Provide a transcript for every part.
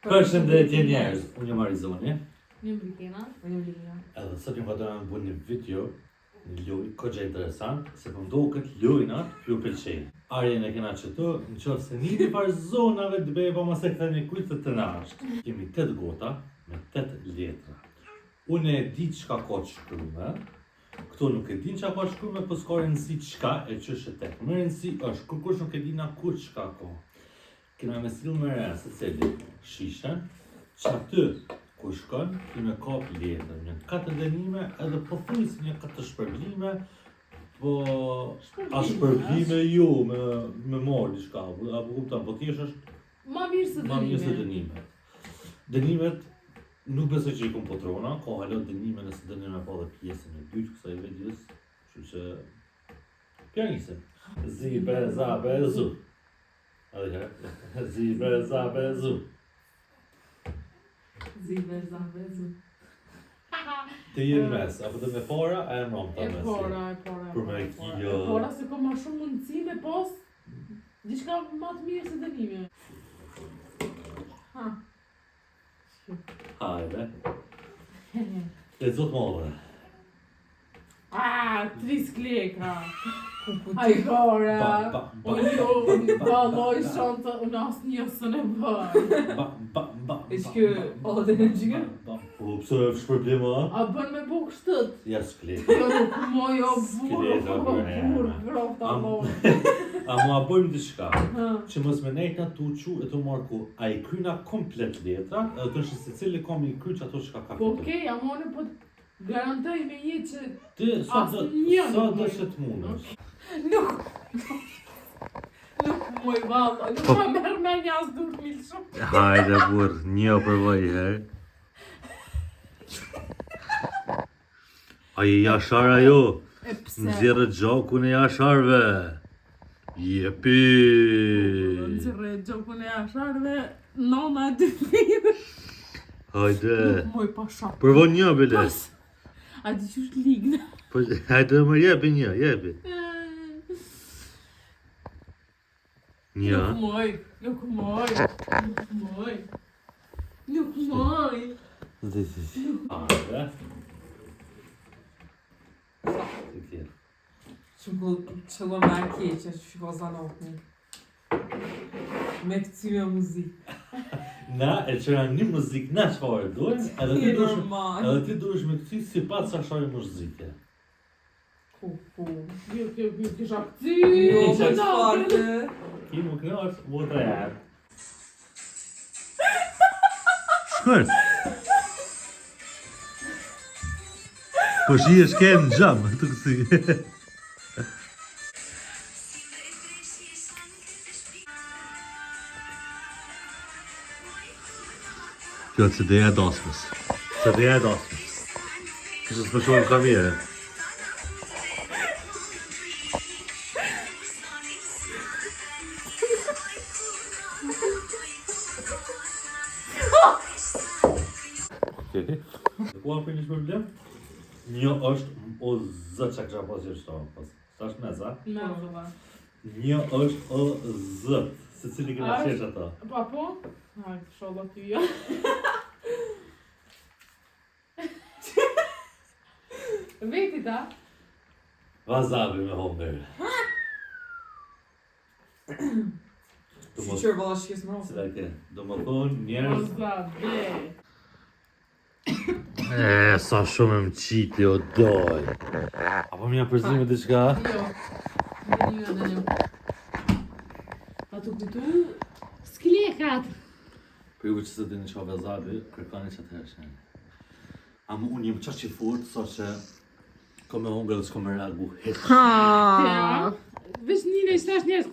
Përshëndetje njerëz, unë jam Arizoni. Unë jam Britena. Edhe sot ju vazhdojmë të bëjmë një video, një lojë kogja interesant, se po ndohë këtë lojnat ju pëlqejnë. Arjen e kena qëtu, në qoftë se një par zonave të bëjë pa ma se këthejmë kujtë të nashtë. Kemi 8 gota me 8 letra. Unë e di çka ka të shkrume, këto nuk e din çka ka të shkrume, po s'ka rëndësi çka e ç'është tek. Më rëndësi është, kur kush nuk e di na kur çka ka. Kena me sill me re, se cili shishen, që aty ku shkon, ti me kap letrën, një 4 dënime edhe pothuajse një 4 shpërblime, po a shpërblime jo, me marrë diçka, apo kupton, po thjesht është Ma mirë se dënime. Dënimet nuk besoj që i kom potrona, ka halo dënime nëse dënime me pa dhe pjesën e dytë kësaj videos, kështu që pjanisim. Zi, be, za, be, zu. Edhe herë, zi, be, za, be, zu. Të jenë mes, apo të me fora, e në nëmë të mes. E fora. Për me kjo... E fora se ka ma shumë mundësi me pas diçka ma të mirë se dënime. Hajde. E zotë modhe. 3 skleka. Aj fora. Unë valoj shanta, unë asë njësën e bërë. Ishkë odhe në gjyë? Po, pëse e shpërblim, a? A bën me bukë shtët? Ja, skleta. Jo nuk moj o Skleta, burë, grofta lojë. A mua bëjmë diçka, që mos me nejtë na tu qu e tu marku, a i kryna komplet letra, edhe të është se cili kom i kry që ato që ka ka Po okej, amone po garantoj me një që ti, sa do që të mundësh? nuk moj valla, nuk ma merë me një asë dur milë shumë. Hajde burë, një përvoj herë. Aje jashara jo, E pse? nëzirë gjokun e jasharve. Jepi! Nëzirë gjokun e asharve, nona e 2 fire. Hajde, Nuk moj pa shak. përvo një bile. Pas, a di që është lignë. Po, hajde më jepi një, jepi. Një. Nuk moj. Hajde. Shumë qëllë me a keqe, që shiko zanotni. Me këcime muzikë. Na e qëra një muzik na qëfare duhet, edhe Normal. ti duhesh me këty si pat sa shari muzike. Jo, kisha këci. Jo, Kisha me të fartë. Ki më kënash, mu të jarë. Shkër! Po shi e shkem në gjamë, të kësi. Kjo të CD-ja e dasmës. CD-ja e dasmës. Kështë të përshojnë kamire. Ku am për një problem? Një është, o zë që kësha pas që është pas. Sa është me za? Një është o zë. Se cili këna qesh ata. Po? Hajde, sholla ty ja. Veti ta? Vazabi me hongër. Shqyqër valla shkjes më rosë. Cila ke? Do më thonë njerëz... Vazabi. Sa shumë më qitë o doj. Apo mja përzime diçka? Jo. Dënjo. A të këtu? Sklekat. Për juve që se dini qa vazabi, kërkani që të heshen. Ama unë jem qa që fort, sa që ko me hongër dhe s'ko me reagu heq. Vesh njëne i shtash njerës.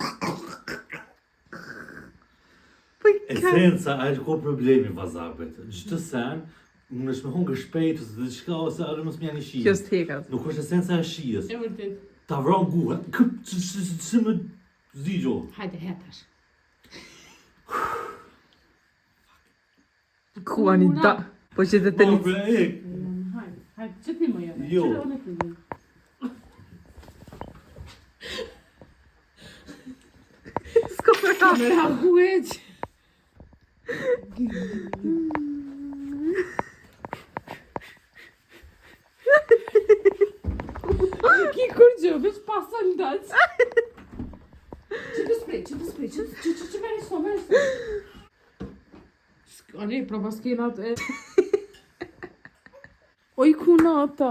Esenca, a e ko problemi vazabit. Qëtë sen, unë është me hongër shpejt, ose dhe qka, ose arë mos mja një Kjo shijes. s'tekat. Nuk është esenca e shijes. E vërtet. Ta vron guhe, që me zdigjo. Hajde, hetash. Ku ani da? Po që të të një... Bre, ek. Hajde, që ti më jone? Jo. Që të ti? S'ko me Kamera hueq. Ki kur gjë, veç pason ndaq. Që të sprej, që veri so. Ale, proba skenat e... Oj kunata,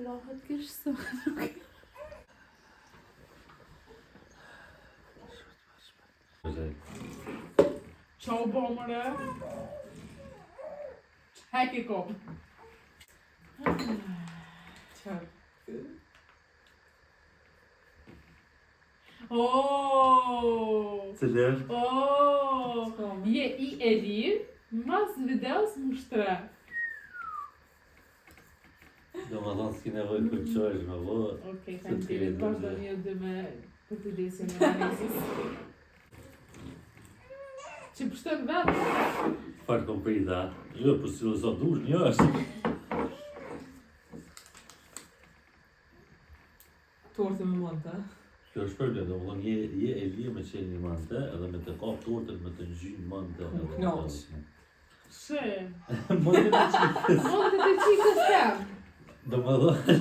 lahet kërsa. Ciao bomëre. Hek e kom. Oh! Cilën? Oh! Je I Elir, mas videos mushtre. Do më thonë s'ki nevoj për qojsh me vë. Okej, faleminderit. Vazhdo një dy me për të desin e anesis. Që pështëm vetë? Farë kom prita. Jo, për si lëso dush një është. Torte me monte. Kjo është problem, do më thonë je e lije me qenë një mante, edhe me të kap tortën me të ngjynë mante. Knoq. Shë, Mante të qikës. monte të qikës tem. Do më thonë,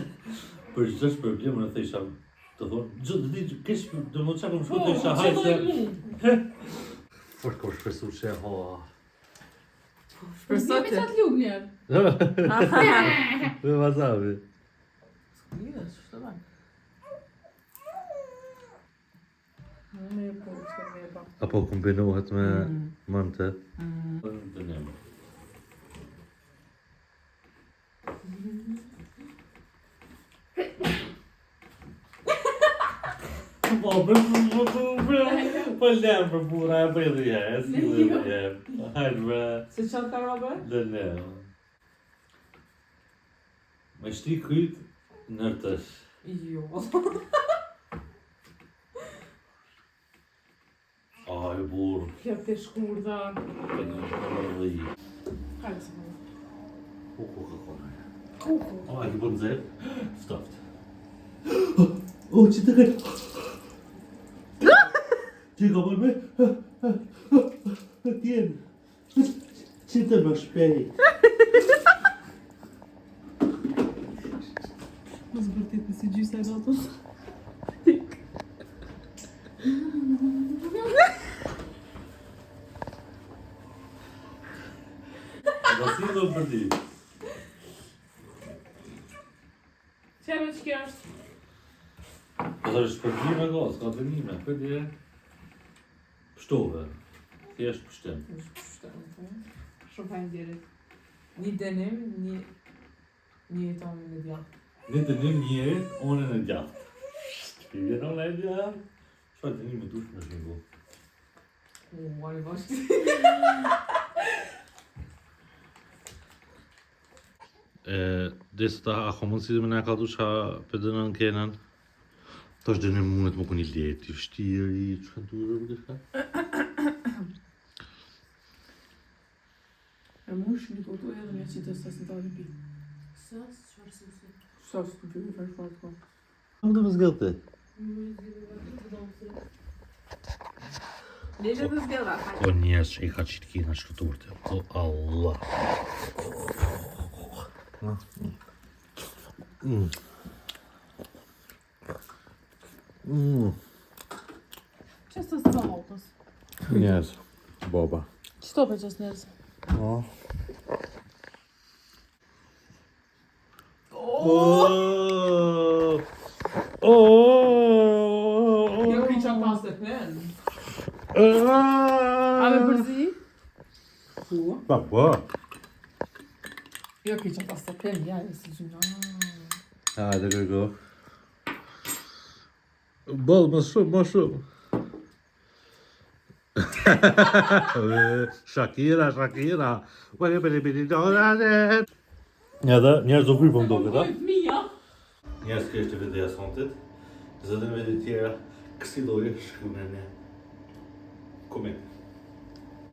për çdo problem në thesha, të thonë, gjithë ditë, kesh, do më çka më shku të isha që dojë hajse. mu? Fort ko shpresu që e hoa. Shpresoj Me të. qatë lugë njerë. Me vazavi. Skulish, ç'të bën? Me po, që me ba. Apo kombinohet me mante. Mm. Të njëmë. Po, po lem për bura e bëjë dhe e, si dhe dhe e. Hajde bre, Se çan ka robe? dhe ne. Me shti kryt nërtësh. Jo. Aj, burë, Kjo të shkurda. për një shkëmër dhe i. Hajde se më. Kuku këkone. Kuku. O, e ki për nëzirë? Ftoft. O, që të këtë? Që ka për me? Tjenë. Që të më shpej? Mos vërtet në si gjysa e natës. Da si do për ti? Qërë që kjo është? Po të është përgjime ka, s'ka të njime, këtë e pështove. Thjesht pështem. Shumë faleminderit. Një denim, një tonë në djatë. Ne të njëm njëri, onë në gjatë. Shpivje në në gjatë. Shfa të njëmë dush me shmingu. Ai bashkë. Desë ta ako mundësi dhe me nga ka dusha për dënë në kenën. Ta është dënë mundet më ku një leti, shtiri, që ka duhe për këshka? E mush një kotu edhe me qitë sas në tali pi. Sas? Qfarë sasi? Sas të gjyri për shfarë të Më të më zgëllë Leje të zgjella, O njerës që i ka qitë kina shkëturte. O Allah. Që së të valtës? Njerës, baba. Qëto për qës njerës? O. Jo ki qa pas të pen. A me përzi? Ku? Pa, po. Jo ki qa pas të pen, ja, e si gjuna. Hajde, kërko. Bol, më shumë, më shumë. Shakira. Edhe, njerës do kuj po më do këta. Mija. Njerës kështë të videja sontit. Zëdën vede tjera, kësi dojë shku në ne. Koment.